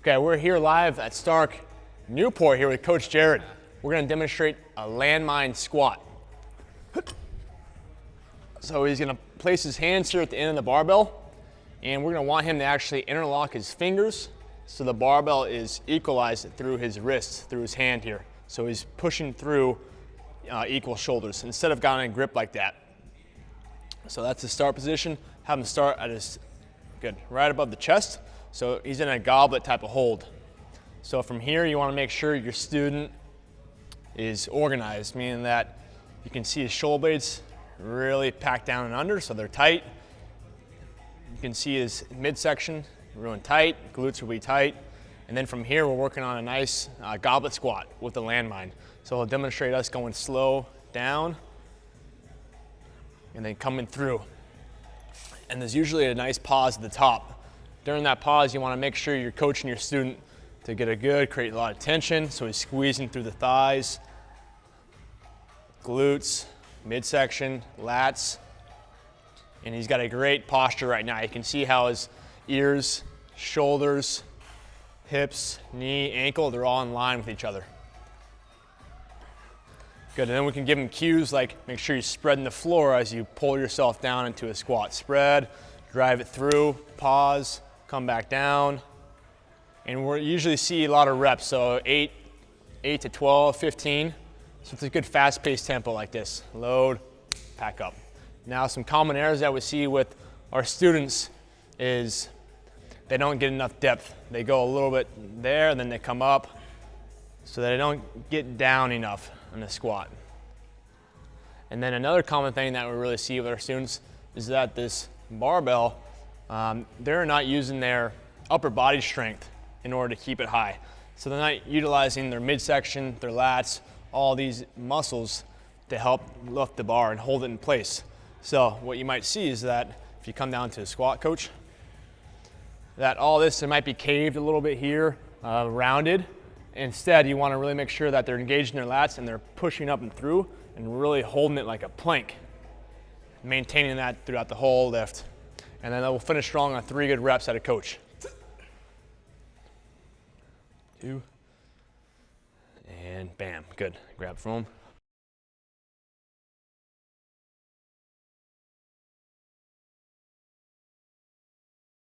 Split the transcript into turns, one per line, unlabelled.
Okay, we're here live at Stark Newport here with Coach Jared. We're gonna demonstrate a landmine squat. So he's gonna place his hands here at the end of the barbell, and we're gonna want him to actually interlock his fingers so the barbell is equalized through his wrist, through his hand here. So he's pushing through equal shoulders instead of getting a grip like that. So that's the start position. Have him start at his, good, right above the chest. So he's in a goblet type of hold. So from here, you want to make sure your student is organized, meaning that you can see his shoulder blades really packed down and under, so they're tight. You can see his midsection really tight, glutes will be tight. And then from here, we're working on a nice goblet squat with the landmine. So he'll demonstrate us going slow down and then coming through. And there's usually a nice pause at the top. During that pause, you want to make sure you're coaching your student to get create a lot of tension. So he's squeezing through the thighs, glutes, midsection, lats. And he's got a great posture right now. You can see how his ears, shoulders, hips, knee, ankle, they're all in line with each other. Good, and then we can give him cues like make sure you're spreading the floor as you pull yourself down into a squat. Spread, drive it through, pause, come back down. And we usually see a lot of reps, so 8 to 12, 15. So it's a good fast-paced tempo like this. Load, pack up. Now some common errors that we see with our students is they don't get enough depth. They go a little bit there, and then they come up, so they don't get down enough in the squat. And then another common thing that we really see with our students is that this barbell, they're not using their upper body strength in order to keep it high. So they're not utilizing their midsection, their lats, all these muscles to help lift the bar and hold it in place. So what you might see is that if you come down to a squat, coach, that all this, it might be caved a little bit here, rounded. Instead, you want to really make sure that they're engaging their lats and they're pushing up and through and really holding it like a plank, maintaining that throughout the whole lift. And then we'll finish strong on 3 good reps at a coach. 2, and bam, good. Grab from him.